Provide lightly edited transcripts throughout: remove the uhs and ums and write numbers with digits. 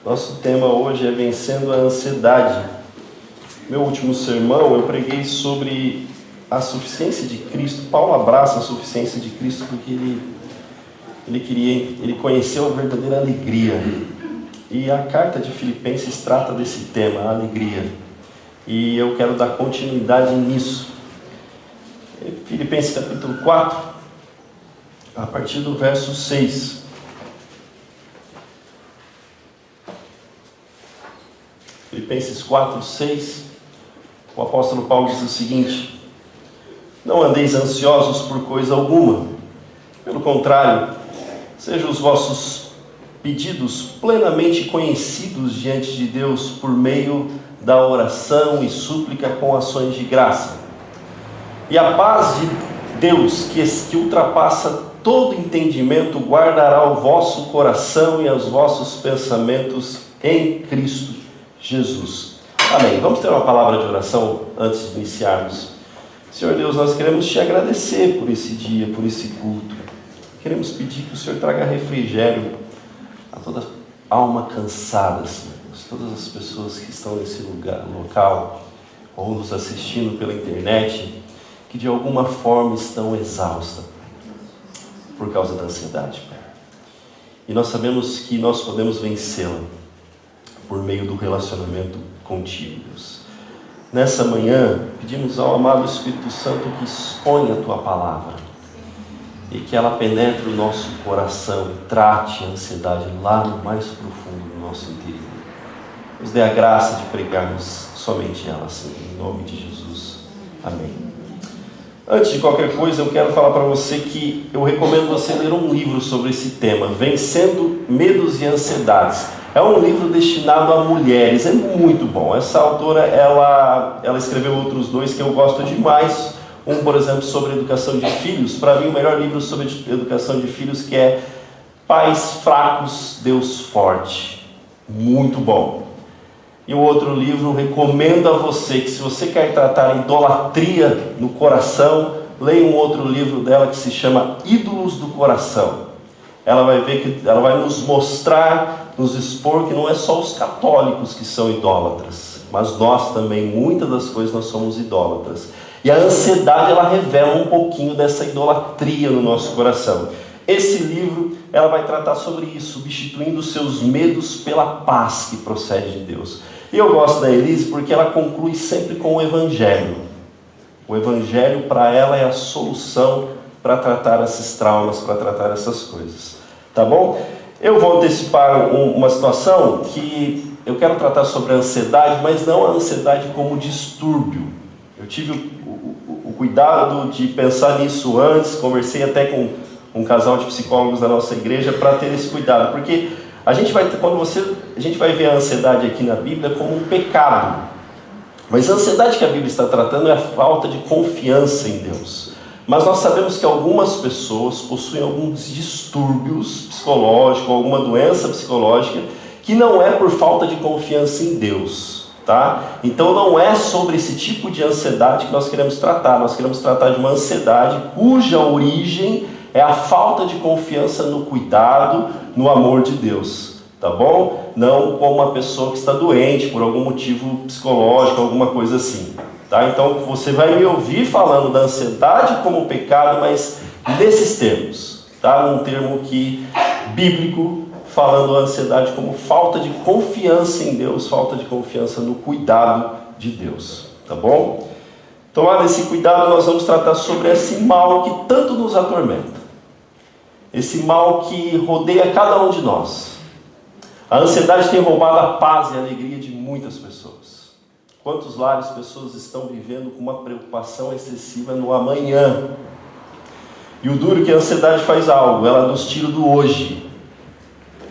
Nosso tema hoje é vencendo a ansiedade. Meu último sermão eu preguei sobre a suficiência de Cristo. Paulo abraça a suficiência de Cristo porque ele conheceu a verdadeira alegria. E a carta de Filipenses trata desse tema, a alegria. E eu quero dar continuidade nisso. Filipenses capítulo 4, a partir do verso 6. Filipenses 4, 6, o apóstolo Paulo diz o seguinte: não andeis ansiosos por coisa alguma, pelo contrário, sejam os vossos pedidos plenamente conhecidos diante de Deus por meio da oração e súplica com ações de graça. E a paz de Deus, que ultrapassa todo entendimento, guardará o vosso coração e os vossos pensamentos em Cristo Jesus. Amém. Vamos ter uma palavra de oração antes de iniciarmos. Senhor Deus, nós queremos te agradecer por esse dia, por esse culto. Queremos pedir que o Senhor traga refrigério a toda alma cansada, Senhor Deus. Todas as pessoas que estão nesse local ou nos assistindo pela internet, que de alguma forma estão exaustas por causa da ansiedade, Pai. E nós sabemos que nós podemos vencê-la por meio do relacionamento contigo, Deus. Nessa manhã, pedimos ao amado Espírito Santo que exponha a Tua palavra e que ela penetre o nosso coração e trate a ansiedade lá no mais profundo do nosso interior. Nos dê a graça de pregarmos somente ela, Senhor, em nome de Jesus. Amém. Antes de qualquer coisa, eu quero falar para você que eu recomendo você ler um livro sobre esse tema, Vencendo Medos e Ansiedades. É um livro destinado a mulheres, é muito bom. Essa autora, ela escreveu outros dois que eu gosto demais. Um, por exemplo, sobre educação de filhos. Para mim, o melhor livro sobre educação de filhos, que é Pais Fracos, Deus Forte. Muito bom. E o outro livro, recomendo a você, que se você quer tratar a idolatria no coração, leia um outro livro dela que se chama Ídolos do Coração. Ela vai ver que ela vai nos mostrar, nos expor que não é só os católicos que são idólatras, mas nós também, muitas das coisas nós somos idólatras. E a ansiedade, ela revela um pouquinho dessa idolatria no nosso coração. Esse livro, ela vai tratar sobre isso, substituindo os seus medos pela paz que procede de Deus. E eu gosto da Elise porque ela conclui sempre com o Evangelho. O Evangelho para ela é a solução para tratar esses traumas, para tratar essas coisas. Tá bom? Eu vou antecipar uma situação que eu quero tratar sobre a ansiedade, mas não a ansiedade como distúrbio. Eu tive o cuidado de pensar nisso antes, conversei até com um casal de psicólogos da nossa igreja para ter esse cuidado, porque a gente vai ver a ansiedade aqui na Bíblia como um pecado, mas a ansiedade que a Bíblia está tratando é a falta de confiança em Deus. Mas nós sabemos que algumas pessoas possuem alguns distúrbios psicológicos, alguma doença psicológica, que não é por falta de confiança em Deus, tá? Então não é sobre esse tipo de ansiedade que nós queremos tratar. Nós queremos tratar de uma ansiedade cuja origem é a falta de confiança no cuidado, no amor de Deus, tá bom? Não como uma pessoa que está doente por algum motivo psicológico, alguma coisa assim, tá? Então você vai me ouvir falando da ansiedade como pecado, mas nesses termos, tá? Um termo bíblico, falando a ansiedade como falta de confiança em Deus, falta de confiança no cuidado de Deus, tá bom? Tomado esse cuidado, nós vamos tratar sobre esse mal que tanto nos atormenta. Esse mal que rodeia cada um de nós. A ansiedade tem roubado a paz e a alegria de muitas pessoas. Quantos lares pessoas estão vivendo com uma preocupação excessiva no amanhã? E o duro é que a ansiedade faz algo, ela nos tira do hoje.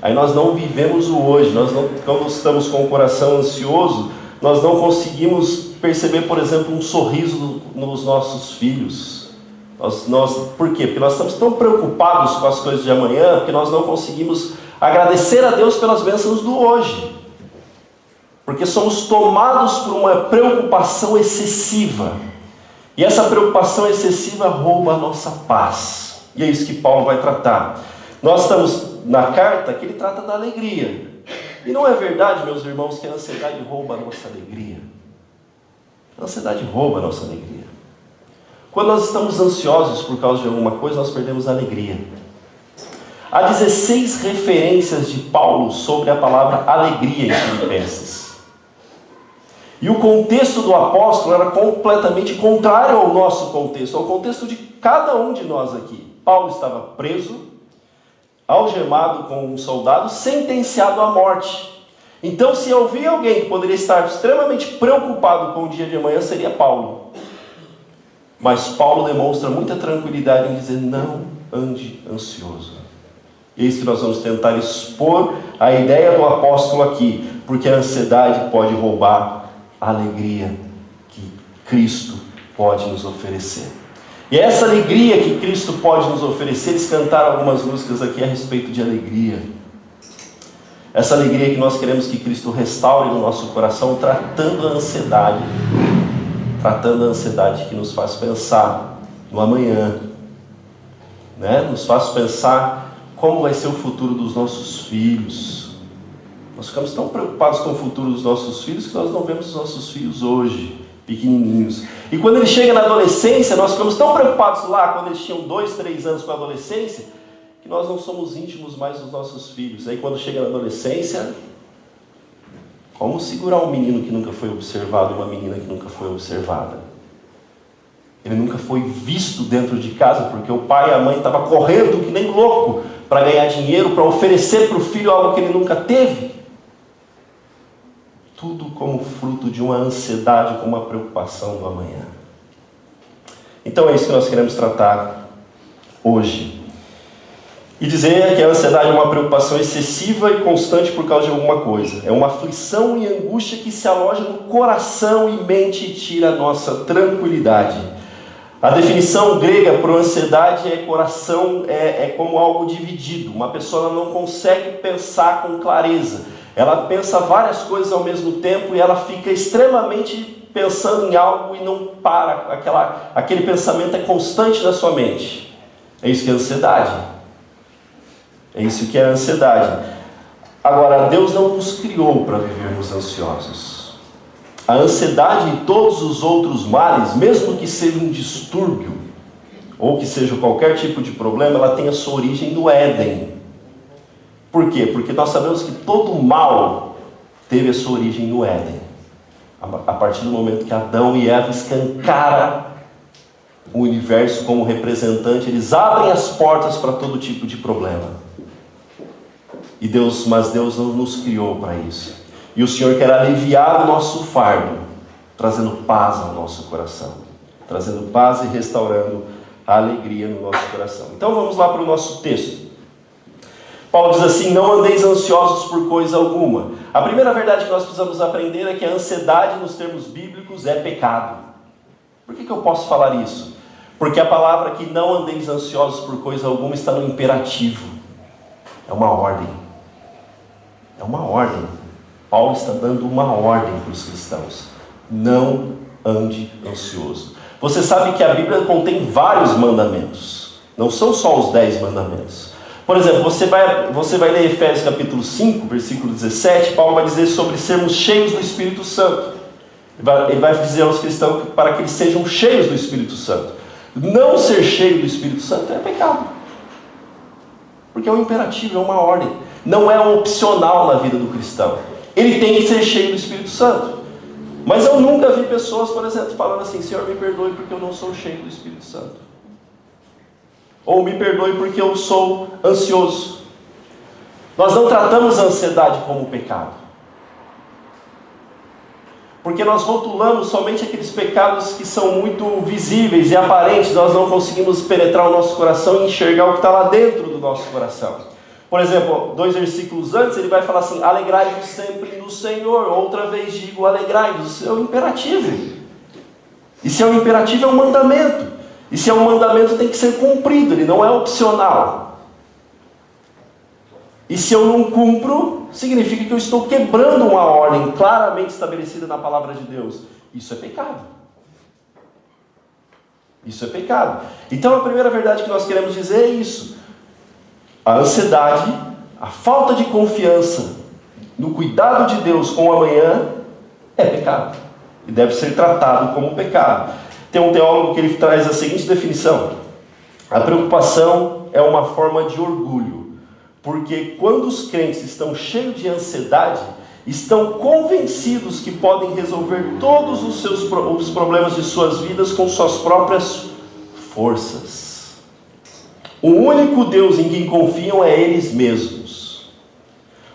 Aí nós não vivemos o hoje, quando estamos com o coração ansioso, nós não conseguimos perceber, por exemplo, um sorriso nos nossos filhos. Por quê? Porque nós estamos tão preocupados com as coisas de amanhã, que nós não conseguimos agradecer a Deus pelas bênçãos do hoje. Porque somos tomados por uma preocupação excessiva. E essa preocupação excessiva rouba a nossa paz. E é isso que Paulo vai tratar. Nós estamos na carta que ele trata da alegria. E não é verdade, meus irmãos, que a ansiedade rouba a nossa alegria? A ansiedade rouba a nossa alegria. Quando nós estamos ansiosos por causa de alguma coisa, nós perdemos a alegria. Há 16 referências de Paulo sobre a palavra alegria em Filipenses. E o contexto do apóstolo era completamente contrário ao nosso contexto, ao contexto de cada um de nós aqui. Paulo estava preso, algemado com um soldado, sentenciado à morte. Então, se havia alguém que poderia estar extremamente preocupado com o dia de amanhã, seria Paulo. Mas Paulo demonstra muita tranquilidade em dizer: não ande ansioso. E é isso que nós vamos tentar expor a ideia do apóstolo aqui, porque a ansiedade pode roubar a alegria que Cristo pode nos oferecer. E é essa alegria que Cristo pode nos oferecer. Eles cantaram algumas músicas aqui a respeito de alegria. Essa alegria que nós queremos que Cristo restaure no nosso coração, tratando a ansiedade que nos faz pensar no amanhã, né? Nos faz pensar como vai ser o futuro dos nossos filhos. Nós ficamos tão preocupados com o futuro dos nossos filhos que nós não vemos os nossos filhos hoje, pequenininhos. E quando ele chega na adolescência, nós ficamos tão preocupados lá, quando eles tinham 2, 3 anos com a adolescência, que nós não somos íntimos mais dos nossos filhos. Aí quando chega na adolescência, como segurar um menino que nunca foi observado e uma menina que nunca foi observada? Ele nunca foi visto dentro de casa, porque o pai e a mãe estavam correndo que nem louco para ganhar dinheiro, para oferecer para o filho algo que ele nunca teve. Tudo como fruto de uma ansiedade, com uma preocupação do amanhã. Então é isso que nós queremos tratar hoje. E dizer que a ansiedade é uma preocupação excessiva e constante por causa de alguma coisa. É uma aflição e angústia que se aloja no coração e mente e tira a nossa tranquilidade. A definição grega para ansiedade é coração, é como algo dividido. Uma pessoa não consegue pensar com clareza. Ela pensa várias coisas ao mesmo tempo e ela fica extremamente pensando em algo e não para. Aquele pensamento é constante na sua mente. É isso que é ansiedade. É isso que é a ansiedade. Agora, Deus não nos criou para vivermos ansiosos. A ansiedade e todos os outros males, mesmo que seja um distúrbio, ou que seja qualquer tipo de problema, ela tem a sua origem no Éden. Por quê? Porque nós sabemos que todo mal teve a sua origem no Éden. A partir do momento que Adão e Eva escancaram o universo como representante, eles abrem as portas para todo tipo de problema. Mas Deus não nos criou para isso. E o Senhor quer aliviar o nosso fardo, trazendo paz ao nosso coração, trazendo paz e restaurando a alegria no nosso coração. Então vamos lá para o nosso texto. Paulo diz assim: não andeis ansiosos por coisa alguma. A primeira verdade que nós precisamos aprender é que a ansiedade nos termos bíblicos é pecado. Por que eu posso falar isso? Porque a palavra que não andeis ansiosos por coisa alguma está no imperativo. É uma ordem. É uma ordem. Paulo está dando uma ordem para os cristãos. Não ande ansioso. Você sabe que a Bíblia contém vários mandamentos. Não são só os 10 mandamentos. Por exemplo, você vai ler Efésios capítulo 5, versículo 17. Paulo vai dizer sobre sermos cheios do Espírito Santo. Ele vai dizer aos cristãos para que eles sejam cheios do Espírito Santo. Não ser cheio do Espírito Santo é pecado. Porque é um imperativo, é uma ordem. Não é um opcional na vida do cristão. Ele tem que ser cheio do Espírito Santo. Mas eu nunca vi pessoas, por exemplo, falando assim: Senhor, me perdoe porque eu não sou cheio do Espírito Santo. Ou me perdoe porque eu sou ansioso. Nós não tratamos a ansiedade como pecado. Porque nós rotulamos somente aqueles pecados que são muito visíveis e aparentes. Nós não conseguimos penetrar o nosso coração e enxergar o que está lá dentro do nosso coração. Por exemplo, 2 versículos antes, ele vai falar assim: alegrai-vos sempre no Senhor. Outra vez digo, alegrai-vos. Isso é um imperativo. E se é um imperativo, é um mandamento. E se é um mandamento, tem que ser cumprido. Ele não é opcional. E se eu não cumpro, significa que eu estou quebrando uma ordem claramente estabelecida na palavra de Deus. Isso é pecado. Isso é pecado. Então a primeira verdade que nós queremos dizer é isso. A ansiedade, a falta de confiança no cuidado de Deus com o amanhã é pecado. E deve ser tratado como pecado. Tem um teólogo que ele traz a seguinte definição: a preocupação é uma forma de orgulho, porque quando os crentes estão cheios de ansiedade, estão convencidos que podem resolver todos os problemas de suas vidas com suas próprias forças. O único Deus em quem confiam é eles mesmos.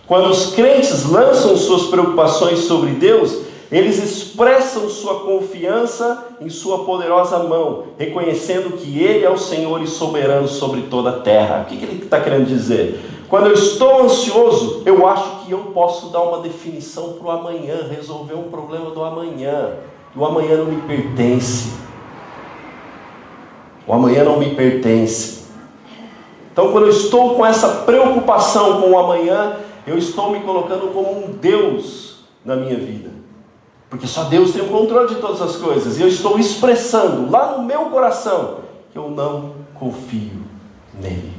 Quando os crentes lançam suas preocupações sobre Deus, eles expressam sua confiança em sua poderosa mão, reconhecendo que Ele é o Senhor e soberano sobre toda a terra. O que ele está querendo dizer? Quando eu estou ansioso, eu acho que eu posso dar uma definição para o amanhã, resolver um problema do amanhã. E o amanhã não me pertence. O amanhã não me pertence. Então, quando eu estou com essa preocupação com o amanhã, eu estou me colocando como um Deus na minha vida. Porque só Deus tem o controle de todas as coisas. E eu estou expressando lá no meu coração que eu não confio nele.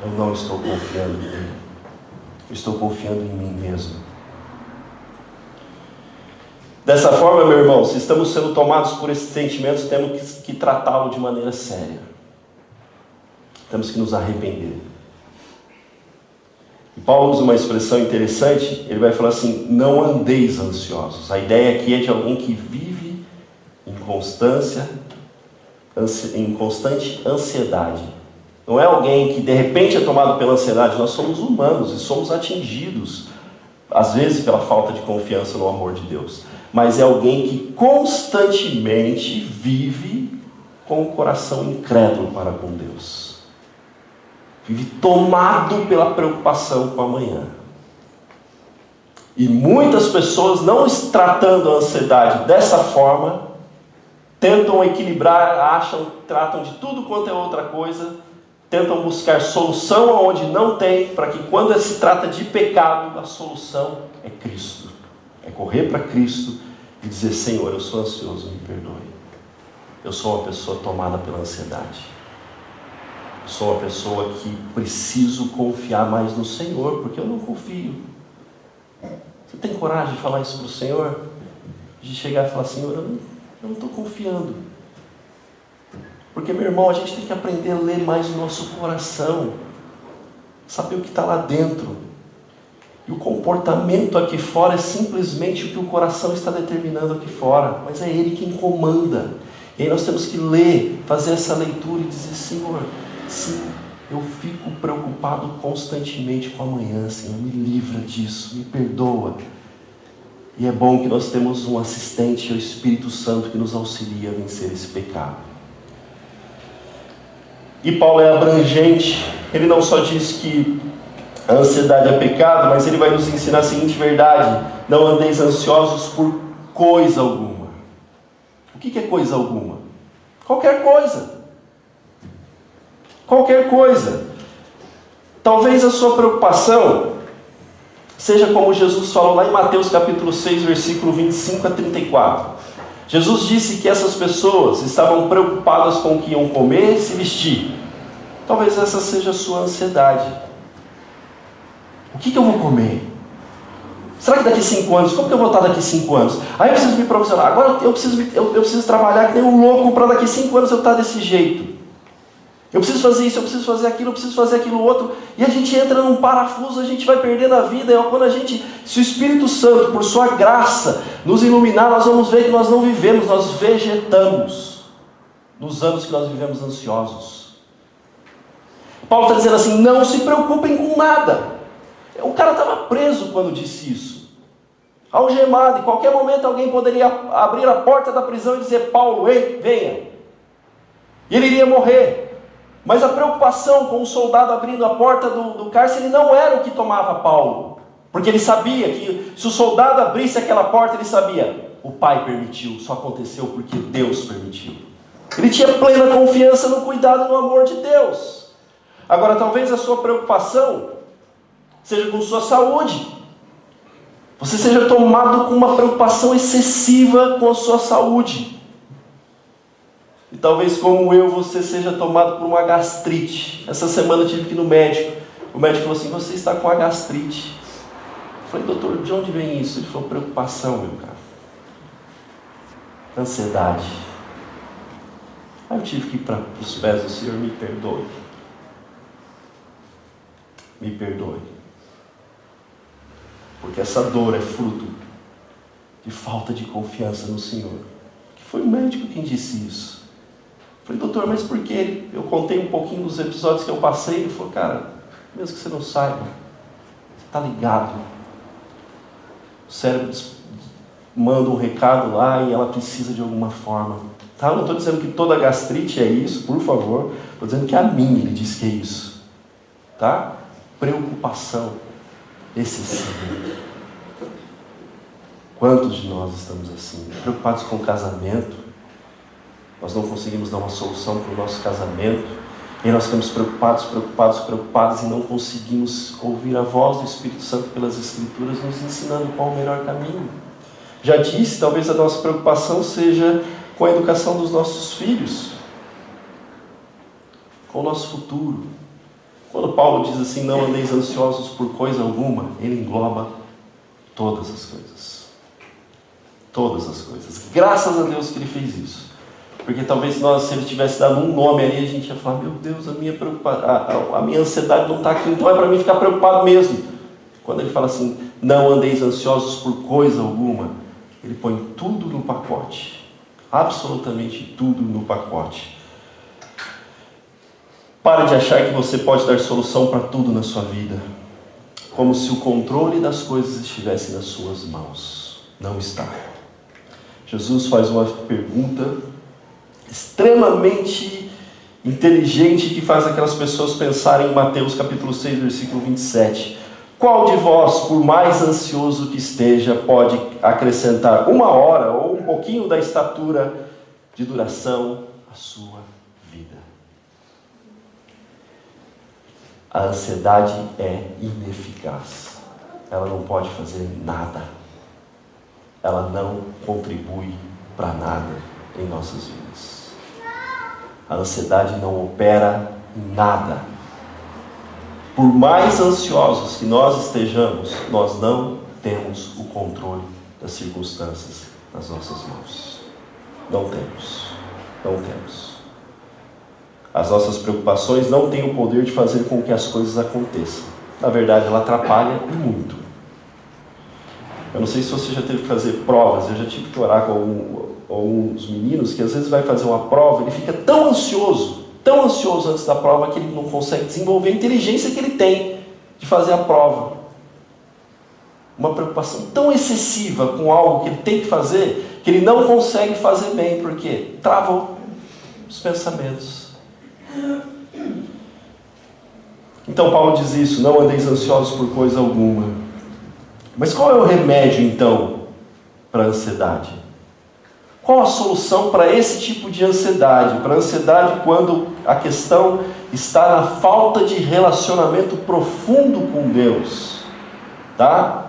Eu não estou confiando nele. Eu estou confiando em mim mesmo. Dessa forma, meu irmão, se estamos sendo tomados por esses sentimentos, temos que tratá-lo de maneira séria. Temos que nos arrepender. E Paulo usa uma expressão interessante. Ele vai falar assim: não andeis ansiosos. A ideia aqui é de alguém que vive em constante ansiedade. Não é alguém que de repente é tomado pela ansiedade. Nós somos humanos e somos atingidos, às vezes, pela falta de confiança no amor de Deus. Mas é alguém que constantemente vive com o coração incrédulo para com Deus. Vive tomado pela preocupação com o amanhã. E muitas pessoas, não tratando a ansiedade dessa forma, tentam equilibrar, tratam de tudo quanto é outra coisa, tentam buscar solução onde não tem, para que quando se trata de pecado, a solução é Cristo. É correr para Cristo e dizer: Senhor, eu sou ansioso, me perdoe. Eu sou uma pessoa tomada pela ansiedade. Eu sou uma pessoa que preciso confiar mais no Senhor, porque eu não confio. Você tem coragem de falar isso para o Senhor? De chegar e falar: Senhor, eu não estou confiando. Porque, meu irmão, a gente tem que aprender a ler mais o nosso coração, saber o que está lá dentro. E o comportamento aqui fora é simplesmente o que o coração está determinando aqui fora, mas é Ele quem comanda. E aí nós temos que ler, fazer essa leitura e dizer: Senhor, sim, eu fico preocupado constantemente com amanhã, Senhor, me livra disso, me perdoa. E é bom que nós temos um assistente, o Espírito Santo, que nos auxilia a vencer esse pecado. E Paulo é abrangente. Ele não só diz que a ansiedade é pecado, mas ele vai nos ensinar a seguinte verdade: não andeis ansiosos por coisa alguma. O que é coisa alguma? Qualquer coisa. Qualquer coisa. Talvez a sua preocupação seja como Jesus falou lá em Mateus capítulo 6, versículo 25 a 34. Jesus disse que essas pessoas estavam preocupadas com o que iam comer e se vestir. Talvez essa seja a sua ansiedade. O que eu vou comer? Será que daqui 5 anos? Como que eu vou estar daqui 5 anos? Aí eu preciso me profissionar. Agora eu preciso trabalhar que nem um louco para daqui 5 anos eu estar desse jeito. Eu preciso fazer isso, eu preciso fazer aquilo, eu preciso fazer aquilo outro. E a gente entra num parafuso, a gente vai perdendo a vida. Quando se o Espírito Santo, por sua graça, nos iluminar, nós vamos ver que nós não vivemos, nós vegetamos nos anos que nós vivemos ansiosos. Paulo está dizendo assim: não se preocupem com nada. O cara estava preso quando disse isso, algemado. Em qualquer momento alguém poderia abrir a porta da prisão e dizer: Paulo, ei, venha. E ele iria morrer. Mas a preocupação com o soldado abrindo a porta do cárcere não era o que tomava Paulo. Porque ele sabia que se o soldado abrisse aquela porta, ele sabia: o Pai permitiu, só aconteceu porque Deus permitiu. Ele tinha plena confiança no cuidado e no amor de Deus. Agora, talvez a sua preocupação seja com sua saúde. Você seja tomado com uma preocupação excessiva com a sua saúde. E talvez, como eu, você seja tomado por uma gastrite. Essa semana eu tive que ir no médico. O médico falou assim: você está com a gastrite. falei, doutor, de onde vem isso? Ele falou, preocupação, meu cara. Ansiedade. Aí eu tive que ir para os pés do Senhor, me perdoe. Me perdoe. Porque essa dor é fruto de falta de confiança no Senhor. Que foi o médico quem disse isso. Eu falei, doutor, mas por quê? Eu contei um pouquinho dos episódios que eu passei. Ele falou, cara, mesmo que você não saiba, você está ligado. O cérebro manda um recado lá e ela precisa de alguma forma. Tá? Eu não estou dizendo que toda gastrite é isso, por favor. Estou dizendo que a minha, ele diz que é isso. Tá? Preocupação excessiva. Quantos de nós estamos assim? Preocupados com o casamento. Nós não conseguimos dar uma solução para o nosso casamento. E nós ficamos preocupados e não conseguimos ouvir a voz do Espírito Santo pelas Escrituras nos ensinando qual o melhor caminho. Já disse, talvez a nossa preocupação seja com a educação dos nossos filhos, com o nosso futuro. Quando Paulo diz assim, não andeis ansiosos por coisa alguma, ele engloba todas as coisas. Todas as coisas. Graças a Deus que ele fez isso. Porque talvez nós, se ele tivesse dado um nome ali, a gente ia falar, meu Deus, a minha ansiedade não está aqui, então é para mim ficar preocupado mesmo. Quando ele fala assim, não andeis ansiosos por coisa alguma, ele põe tudo no pacote. Absolutamente tudo no pacote. Pare de achar que você pode dar solução para tudo na sua vida. Como se o controle das coisas estivesse nas suas mãos. Não está. Jesus faz uma pergunta extremamente inteligente que faz aquelas pessoas pensarem em Mateus capítulo 6, versículo 27. Qual de vós, por mais ansioso que esteja, pode acrescentar 1 hora ou um pouquinho da estatura de duração à sua vida? A ansiedade é ineficaz. Ela não pode fazer nada. Ela não contribui para nada em nossas vidas. A ansiedade não opera em nada. Por mais ansiosos que nós estejamos, nós não temos o controle das circunstâncias nas nossas mãos. Não temos. Não temos. As nossas preocupações não têm o poder de fazer com que as coisas aconteçam. Na verdade, ela atrapalha e muito. Eu não sei se você já teve que fazer provas. Eu já tive que orar com alguns meninos que às vezes vai fazer uma prova, ele fica tão ansioso antes da prova que ele não consegue desenvolver a inteligência que ele tem de fazer a prova. Uma preocupação tão excessiva com algo que ele tem que fazer, que ele não consegue fazer bem, porque trava os pensamentos. Então Paulo diz isso, não andeis ansiosos por coisa alguma. Mas qual é o remédio então para a ansiedade? Qual a solução para esse tipo de ansiedade? Para a ansiedade quando a questão está na falta de relacionamento profundo com Deus. Tá?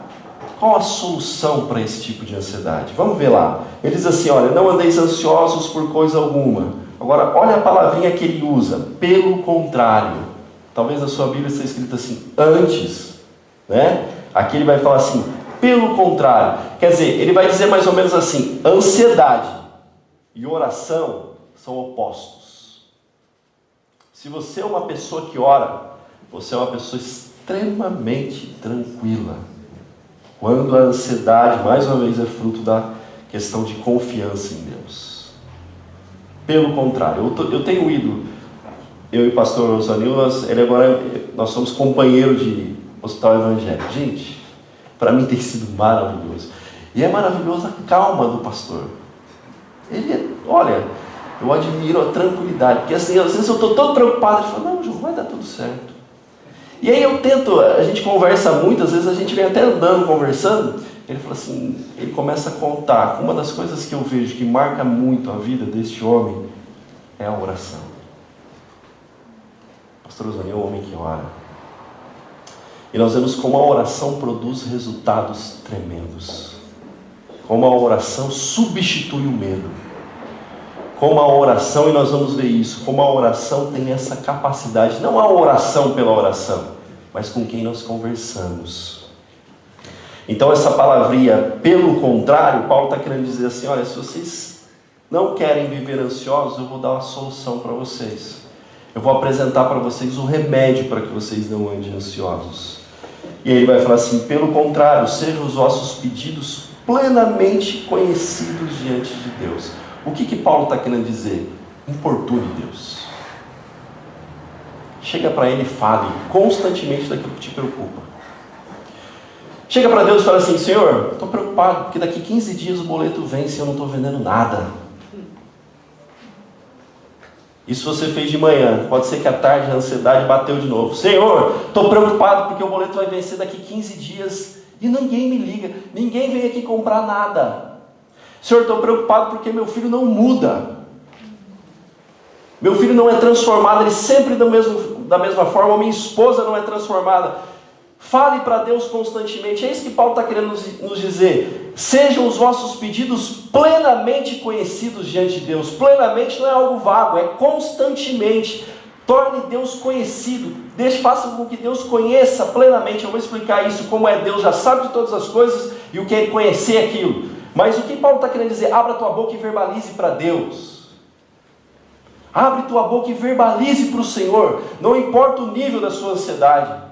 Qual a solução para esse tipo de ansiedade? Vamos ver lá. Ele diz assim, olha, não andeis ansiosos por coisa alguma. Agora, olha a palavrinha que ele usa. Pelo contrário. Talvez na sua Bíblia esteja escrito assim, antes. Né? Aqui ele vai falar assim, pelo contrário. Quer dizer, ele vai dizer mais ou menos assim, ansiedade e oração são opostos. Se você é uma pessoa que ora, você é uma pessoa extremamente tranquila. Quando a ansiedade, mais uma vez, é fruto da questão de confiança em Deus. Pelo contrário, eu tenho ido, eu e o pastor Rosanil, nós somos companheiros de hospital evangélico. Gente, para mim tem sido maravilhoso. E é maravilhoso a calma do pastor. Olha, eu admiro a tranquilidade. Porque assim, às vezes eu estou todo preocupado. Ele fala, não, João, vai dar tudo certo. E aí eu tento, a gente conversa muito, às vezes a gente vem até andando, conversando. Ele fala assim, ele começa a contar. Uma das coisas que eu vejo que marca muito a vida deste homem é a oração. O pastor Osani é um homem que ora. E nós vemos como a oração produz resultados tremendos. Como a oração substitui o medo. Como a oração, e nós vamos ver isso, como a oração tem essa capacidade, não a oração pela oração, mas com quem nós conversamos. Então essa palavrinha, pelo contrário, Paulo está querendo dizer assim, olha, se vocês não querem viver ansiosos, eu vou dar uma solução para vocês. Eu vou apresentar para vocês o remédio para que vocês não andem ansiosos. E aí ele vai falar assim, pelo contrário, sejam os vossos pedidos plenamente conhecidos diante de Deus. O que Paulo está querendo dizer? Importune Deus. Chega para Ele e fale constantemente daquilo que te preocupa. Chega para Deus e fala assim, Senhor, estou preocupado, porque daqui 15 dias o boleto vence e eu não estou vendendo nada. Isso você fez de manhã, pode ser que à tarde a ansiedade bateu de novo. Senhor, estou preocupado porque o boleto vai vencer daqui 15 dias e ninguém me liga, ninguém vem aqui comprar nada. Senhor, estou preocupado porque meu filho não muda. Meu filho não é transformado, ele sempre da mesma forma, minha esposa não é transformada. Fale para Deus constantemente, é isso que Paulo está querendo nos dizer. Sejam os vossos pedidos plenamente conhecidos diante de Deus. Plenamente não é algo vago, é constantemente. Torne Deus conhecido, faça com que Deus conheça plenamente. Eu vou explicar isso, como é Deus, já sabe de todas as coisas e o que é conhecer aquilo. Mas o que Paulo está querendo dizer? Abra tua boca e verbalize para Deus. Abre tua boca e verbalize para o Senhor. Não importa o nível da sua ansiedade.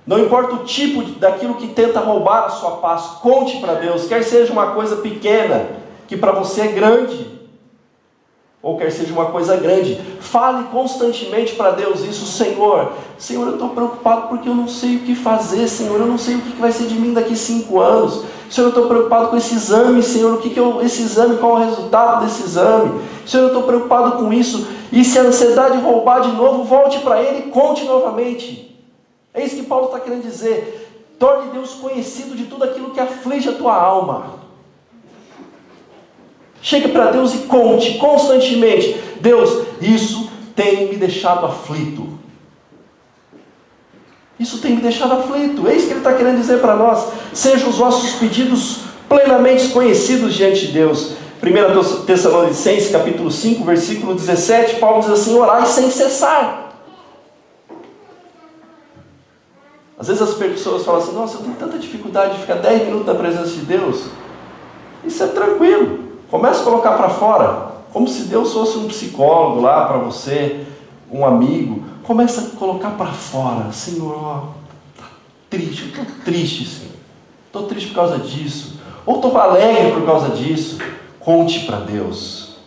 Não importa o tipo daquilo que tenta roubar a sua paz. Conte para Deus. Quer seja uma coisa pequena, que para você é grande. Ou quer seja uma coisa grande. Fale constantemente para Deus isso. Senhor, eu estou preocupado porque eu não sei o que fazer. Senhor, eu não sei o que vai ser de mim daqui 5 anos. Senhor, eu estou preocupado com esse exame. Senhor, esse exame, qual é o resultado desse exame? Senhor, eu estou preocupado com isso. E se a ansiedade roubar de novo, volte para Ele e conte novamente. É isso que Paulo está querendo dizer. Torne Deus conhecido de tudo aquilo que aflige a tua alma. Chegue para Deus e conte constantemente. Deus, isso tem me deixado aflito. Isso tem me deixado aflito. É isso que ele está querendo dizer para nós. Sejam os vossos pedidos plenamente conhecidos diante de Deus. 1 Tessalonicenses capítulo 5, versículo 17, Paulo diz assim, orai sem cessar. Às vezes as pessoas falam assim, nossa, eu tenho tanta dificuldade de ficar 10 minutos na presença de Deus. Isso é tranquilo. Comece a colocar para fora. Como se Deus fosse um psicólogo lá para você, um amigo. Comece a colocar para fora. Senhor, está triste, eu estou triste, Senhor. Estou triste por causa disso. Ou estou alegre por causa disso. Conte para Deus.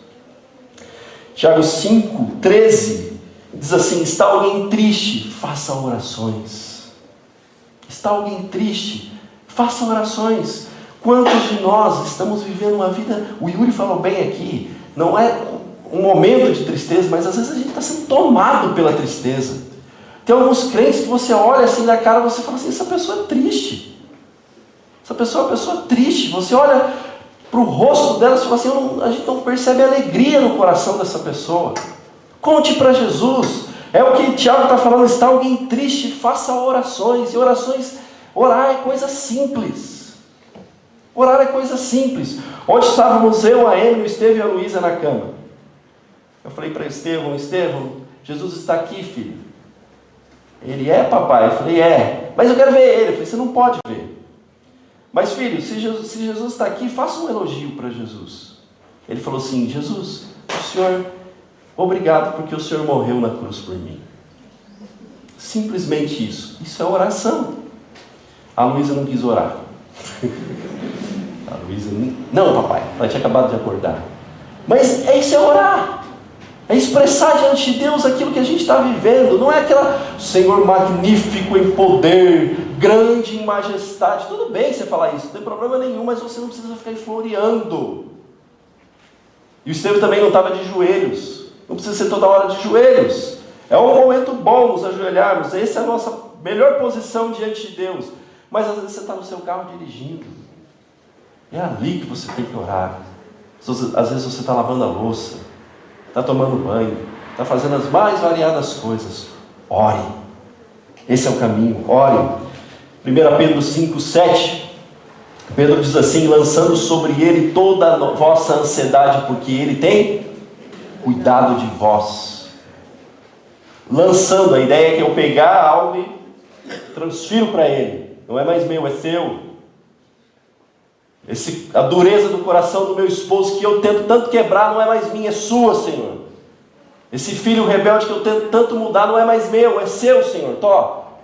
Tiago 5, 13 diz assim, está alguém triste? Faça orações. Está alguém triste? Faça orações. Quantos de nós estamos vivendo uma vida... O Yuri falou bem aqui, não é um momento de tristeza, mas às vezes a gente está sendo tomado pela tristeza. Tem alguns crentes que você olha assim na cara e você fala assim, essa pessoa é triste. Essa pessoa é uma pessoa triste. Você olha para o rosto dela e fala assim, a gente não percebe alegria no coração dessa pessoa. Conte para Jesus. É o que Tiago está falando, está alguém triste, faça orações. E orar é coisa simples. Orar é coisa simples. Ontem estávamos eu, a Emily, o Estevão e a Luísa na cama. Eu falei para Estevão, Jesus está aqui, filho. Ele é, papai? Eu falei, é. Mas eu quero ver ele. Eu falei, você não pode ver. Mas filho, se Jesus está aqui, faça um elogio para Jesus. Ele falou assim, Jesus, o Senhor... Obrigado porque o Senhor morreu na cruz por mim. Simplesmente isso. Isso é oração. A Luísa não quis orar. A Luísa não, papai, ela tinha acabado de acordar. Mas isso é orar. É expressar diante de Deus aquilo que a gente está vivendo. Não é aquela Senhor magnífico em poder, grande em majestade. Tudo bem você falar isso, não tem problema nenhum, mas você não precisa ficar floreando. E o Estevão também não estava de joelhos. Não precisa ser toda hora de joelhos. É um momento bom nos ajoelharmos. Essa é a nossa melhor posição diante de Deus. Mas às vezes você está no seu carro dirigindo. É ali que você tem que orar. Às vezes você está lavando a louça, está tomando banho, está fazendo as mais variadas coisas. Ore. Esse é o caminho. Ore. 1 Pedro 5, 7. Pedro diz assim, lançando sobre ele toda a vossa ansiedade, porque ele tem cuidado de vós. Lançando, a ideia é que eu pegar algo e transfiro para ele. Não é mais meu, é seu. A dureza do coração do meu esposo que eu tento tanto quebrar não é mais minha, é sua, Senhor. Esse filho rebelde que eu tento tanto mudar não é mais meu, é seu, Senhor.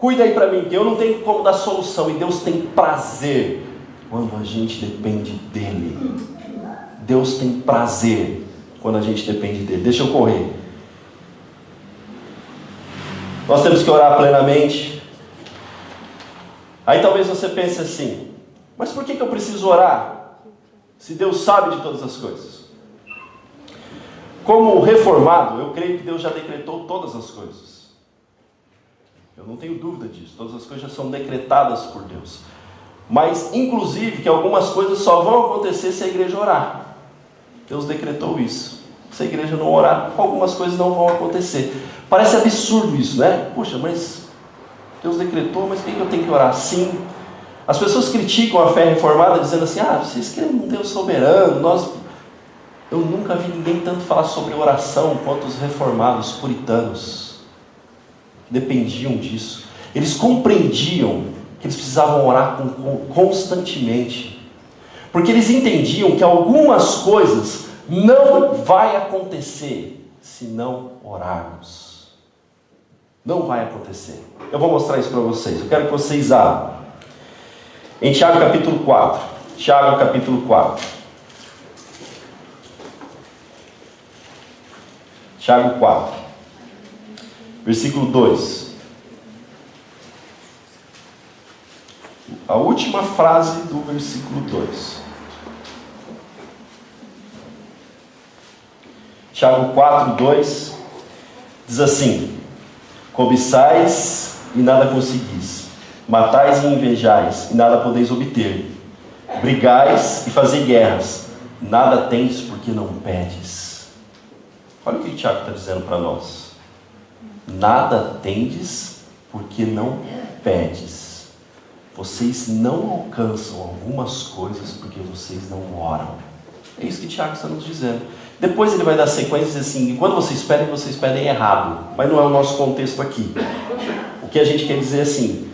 Cuida aí para mim, que eu não tenho como dar solução. E Deus tem prazer quando a gente depende dEle. Deus tem prazer quando a gente depende dEle. Deixa eu correr. Nós temos que orar plenamente. Aí talvez você pense assim: mas por que eu preciso orar, se Deus sabe de todas as coisas? Como reformado, eu creio que Deus já decretou todas as coisas. Eu não tenho dúvida disso. Todas as coisas já são decretadas por Deus. Mas, inclusive, que algumas coisas só vão acontecer se a igreja orar. Deus decretou isso. Se a igreja não orar, algumas coisas não vão acontecer. Parece absurdo isso, né? Puxa, mas Deus decretou, mas por que eu tenho que orar? Sim. As pessoas criticam a fé reformada dizendo assim: vocês querem um Deus soberano. Eu nunca vi ninguém tanto falar sobre oração quanto os reformados puritanos. Dependiam disso. Eles compreendiam que eles precisavam orar constantemente. Porque eles entendiam que algumas coisas não vai acontecer se não orarmos. Não vai acontecer. Eu vou mostrar isso para vocês. Eu quero que vocês abram em Tiago capítulo 4. Tiago capítulo 4. Tiago 4. Versículo 2. A última frase do versículo 2. Tiago 4, 2. Diz assim: cobiçais e nada conseguis, matais e invejais e nada podeis obter, brigais e fazei guerras, nada tendes porque não pedes. Olha o que o Tiago está dizendo para nós. Nada tendes porque não pedes. Vocês não alcançam algumas coisas porque vocês não oram. É isso que o Tiago está nos dizendo. Depois ele vai dar sequência e dizer assim: quando vocês pedem errado. Mas não é o nosso contexto aqui. O que a gente quer dizer é assim: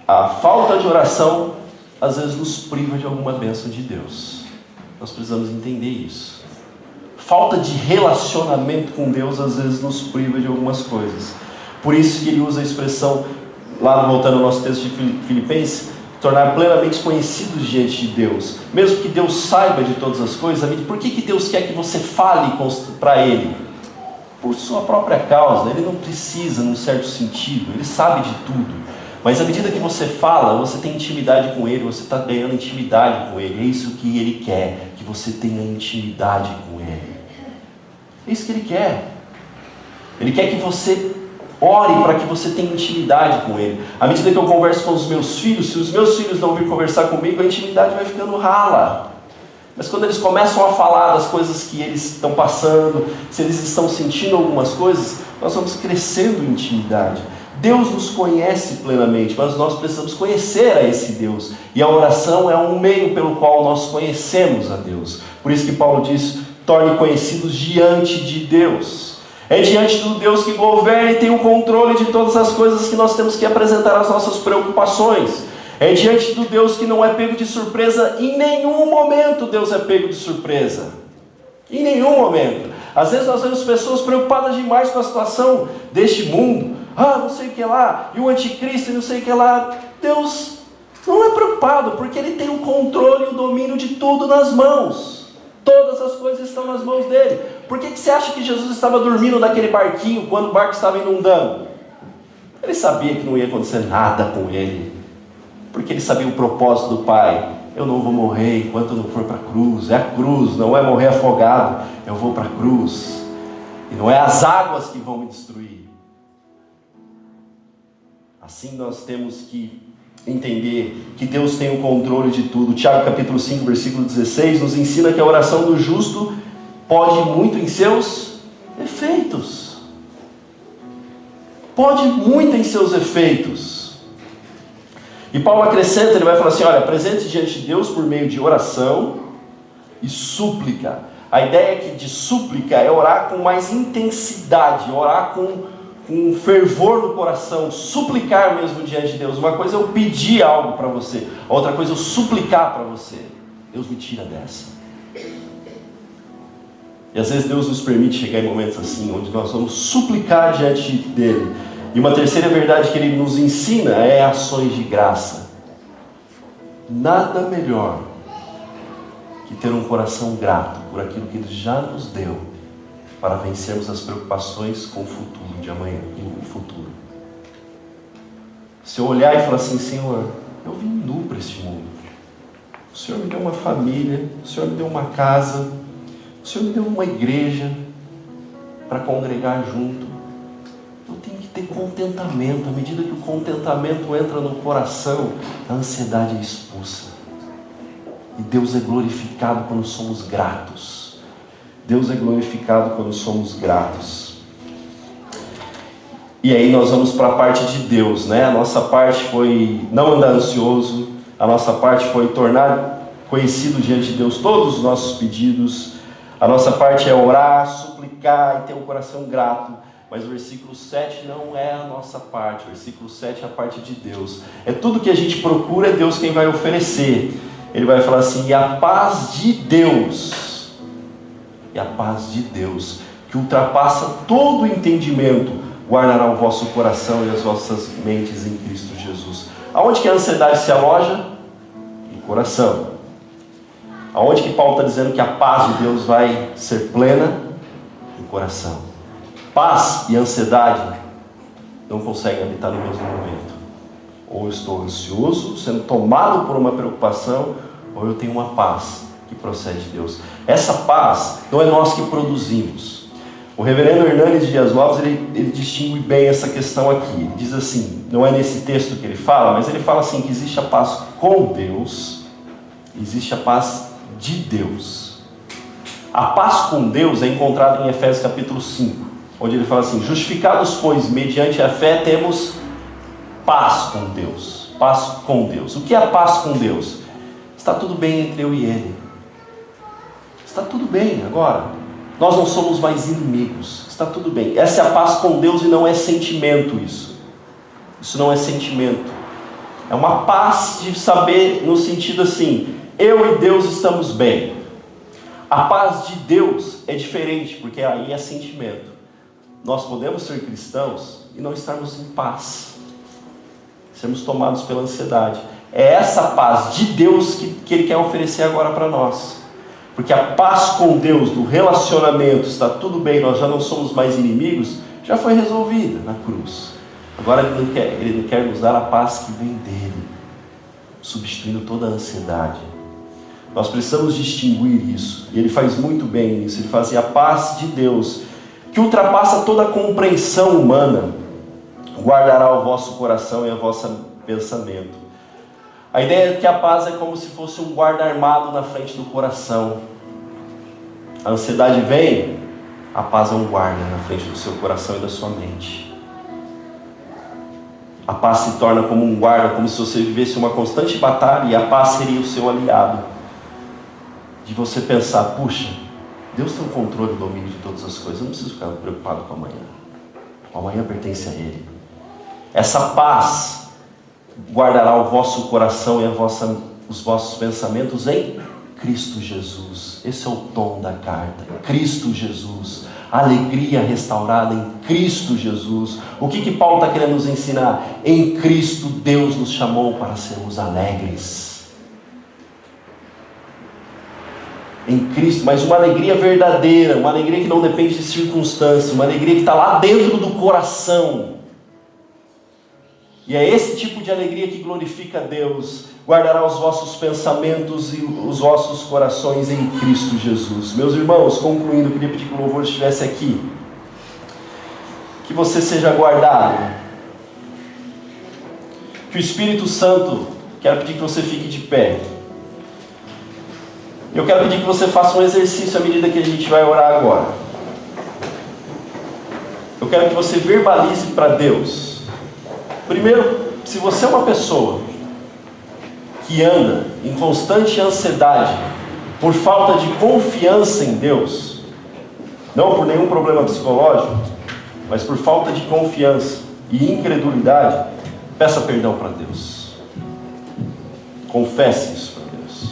a falta de oração às vezes nos priva de alguma bênção de Deus. Nós precisamos entender isso. Falta de relacionamento com Deus às vezes nos priva de algumas coisas. Por isso que ele usa a expressão, lá voltando ao nosso texto de Filipenses, tornar plenamente conhecidos diante de Deus. Mesmo que Deus saiba de todas as coisas, por que Deus quer que você fale para Ele? Por sua própria causa. Ele não precisa, num certo sentido, Ele sabe de tudo. Mas à medida que você fala, você tem intimidade com Ele, você está ganhando intimidade com Ele. É isso que Ele quer, que você tenha intimidade com Ele. É isso que Ele quer. Ele quer que você ore para que você tenha intimidade com Ele. À medida que eu converso com os meus filhos, se os meus filhos não virem conversar comigo, a intimidade vai ficando rala. Mas quando eles começam a falar das coisas que eles estão passando, se eles estão sentindo algumas coisas, nós vamos crescendo em intimidade. Deus nos conhece plenamente, mas nós precisamos conhecer a esse Deus. E a oração é um meio pelo qual nós conhecemos a Deus. Por isso que Paulo diz: torne conhecidos diante de Deus. É diante do Deus que governa e tem o controle de todas as coisas que nós temos que apresentar as nossas preocupações. É diante do Deus que não é pego de surpresa. Em nenhum momento Deus é pego de surpresa. Em nenhum momento. Às vezes nós vemos pessoas preocupadas demais com a situação deste mundo. Não sei o que lá, e o anticristo e não sei o que lá. Deus não é preocupado, porque Ele tem o controle e o domínio de tudo nas mãos. Todas as coisas estão nas mãos dele. Por que você acha que Jesus estava dormindo naquele barquinho quando o barco estava inundando? Ele sabia que não ia acontecer nada com ele, porque ele sabia o propósito do Pai. Eu não vou morrer enquanto não for para a cruz. É a cruz, não é morrer afogado. Eu vou para a cruz. E não é as águas que vão me destruir. Assim nós temos que entender que Deus tem o controle de tudo. Tiago capítulo 5, versículo 16 nos ensina que a oração do justo pode muito em seus efeitos. Pode muito em seus efeitos. E Paulo acrescenta, ele vai falar assim: olha, apresente diante de Deus por meio de oração e súplica. A ideia aqui de súplica é orar com mais intensidade, orar com fervor no coração, suplicar mesmo diante de Deus. Uma coisa é eu pedir algo para você, a outra coisa é eu suplicar para você. Deus me tira dessa. E às vezes Deus nos permite chegar em momentos assim, onde nós vamos suplicar diante dele. E uma terceira verdade que ele nos ensina é ações de graça. Nada melhor que ter um coração grato por aquilo que ele já nos deu, para vencermos as preocupações com o futuro de amanhã e o futuro. Se eu olhar e falar assim, Senhor, eu vim nu para este mundo. O Senhor me deu uma família, o Senhor me deu uma casa, o Senhor me deu uma igreja para congregar junto. Eu tenho que ter contentamento. À medida que o contentamento entra no coração, a ansiedade é expulsa. E Deus é glorificado quando somos gratos. Deus é glorificado quando somos gratos. E aí nós vamos para a parte de Deus, né? A nossa parte foi não andar ansioso. A nossa parte foi tornar conhecido diante de Deus todos os nossos pedidos. A nossa parte é orar, suplicar e ter um coração grato. Mas o versículo 7 não é a nossa parte. O versículo 7 é a parte de Deus. É tudo que a gente procura, é Deus quem vai oferecer. Ele vai falar assim, e a paz de Deus, que ultrapassa todo o entendimento, guardará o vosso coração e as vossas mentes em Cristo Jesus. Aonde que a ansiedade se aloja? No coração. Aonde que Paulo está dizendo que a paz de Deus vai ser plena? No coração. Paz e ansiedade não conseguem habitar no mesmo momento. Ou eu estou ansioso, sendo tomado por uma preocupação, ou eu tenho uma paz que procede de Deus. Essa paz não é nós que produzimos. O reverendo Hernandes Dias Lopes, ele distingue bem essa questão aqui. Ele diz assim, não é nesse texto que ele fala, mas ele fala assim, que existe a paz com Deus, existe a paz de Deus. A paz com Deus é encontrada em Efésios capítulo 5, onde ele fala assim, justificados, pois, mediante a fé, temos paz com Deus. Paz com Deus. O que é a paz com Deus? Está tudo bem entre eu e Ele. Está tudo bem agora. Nós não somos mais inimigos. Está tudo bem. Essa é a paz com Deus e não é sentimento isso. Isso não é sentimento. É uma paz de saber no sentido assim, eu e Deus estamos bem. A paz de Deus é diferente, porque aí é sentimento. Nós podemos ser cristãos e não estarmos em paz. Sermos tomados pela ansiedade. É essa paz de Deus que Ele quer oferecer agora para nós. Porque a paz com Deus, do relacionamento, está tudo bem, nós já não somos mais inimigos, já foi resolvida na cruz. Agora Ele não quer nos dar a paz que vem dEle, substituindo toda a ansiedade. Nós precisamos distinguir isso. E Ele faz muito bem isso. Ele faz a paz de Deus, que ultrapassa toda a compreensão humana, guardará o vosso coração e o vosso pensamento. A ideia é que a paz é como se fosse um guarda armado na frente do coração. A ansiedade vem, a paz é um guarda na frente do seu coração e da sua mente. A paz se torna como um guarda, como se você vivesse uma constante batalha, e a paz seria o seu aliado. De você pensar, puxa, Deus tem o controle e o domínio de todas as coisas, eu não preciso ficar preocupado com amanhã. O amanhã pertence a Ele. Essa paz guardará o vosso coração e os vossos pensamentos em Cristo Jesus. Esse é o tom da carta. Cristo Jesus. Alegria restaurada em Cristo Jesus. O que Paulo está querendo nos ensinar? Em Cristo Deus nos chamou para sermos alegres. Em Cristo, mas uma alegria verdadeira, uma alegria que não depende de circunstâncias, uma alegria que está lá dentro do coração. E é esse tipo de alegria que glorifica a Deus. Guardará os vossos pensamentos e os vossos corações em Cristo Jesus. Meus irmãos, concluindo, eu queria pedir que o louvor estivesse aqui. Que você seja guardado. Que o Espírito Santo, quero pedir que você fique de pé. Eu quero pedir que você faça um exercício à medida que a gente vai orar agora. Eu quero que você verbalize para Deus. Primeiro, se você é uma pessoa que anda em constante ansiedade por falta de confiança em Deus, não por nenhum problema psicológico, mas por falta de confiança e incredulidade, peça perdão para Deus. Confesse isso para Deus.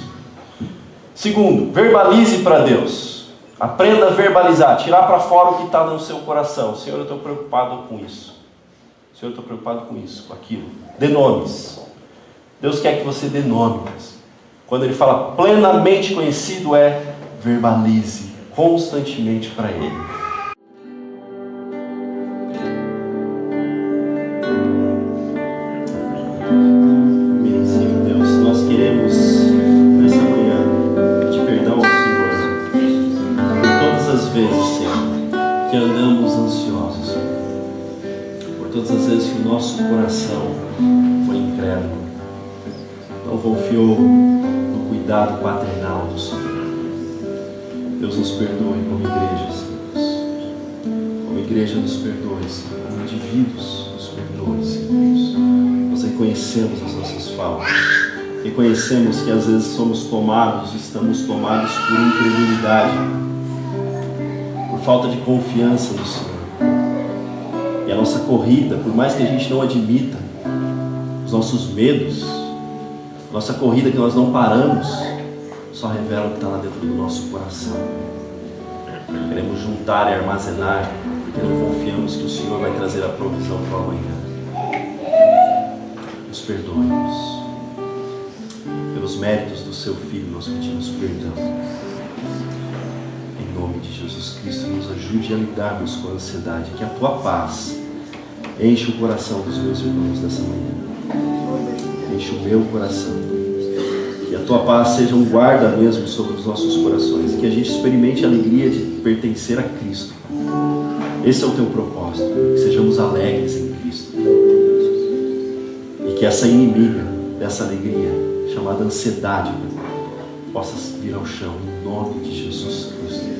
Segundo, verbalize para Deus. Aprenda a verbalizar, tirar para fora o que está no seu coração. Senhor, eu estou preocupado com isso. Senhor, eu estou preocupado com isso, com aquilo. Dê nomes. Deus quer que você dê nomes. Quando Ele fala plenamente conhecido, verbalize constantemente para Ele. Todas as vezes que o nosso coração foi incrédulo, não confiou no cuidado paternal do Senhor. Deus nos perdoe como igreja, Senhor. Como igreja nos perdoe, Senhor. Como indivíduos nos perdoe, Senhor. Nós reconhecemos as nossas faltas. Reconhecemos que às vezes estamos tomados por incredulidade, por falta de confiança no Senhor. E a nossa corrida, por mais que a gente não admita, os nossos medos, nossa corrida que nós não paramos, só revela o que está lá dentro do nosso coração. Queremos juntar e armazenar, porque não confiamos que o Senhor vai trazer a provisão para o amanhã. Nos perdoe-nos. Pelos méritos do Seu Filho, nós pedimos perdão. Em nome de Jesus Cristo, nos ajude a lidarmos com a ansiedade. Que a Tua paz enche o coração dos meus irmãos dessa manhã. Enche o meu coração. Que a Tua paz seja um guarda mesmo sobre os nossos corações. E que a gente experimente a alegria de pertencer a Cristo. Esse é o Teu propósito. Que sejamos alegres em Cristo. E que essa inimiga dessa alegria, chamada ansiedade, possa vir ao chão, em nome de Jesus Cristo.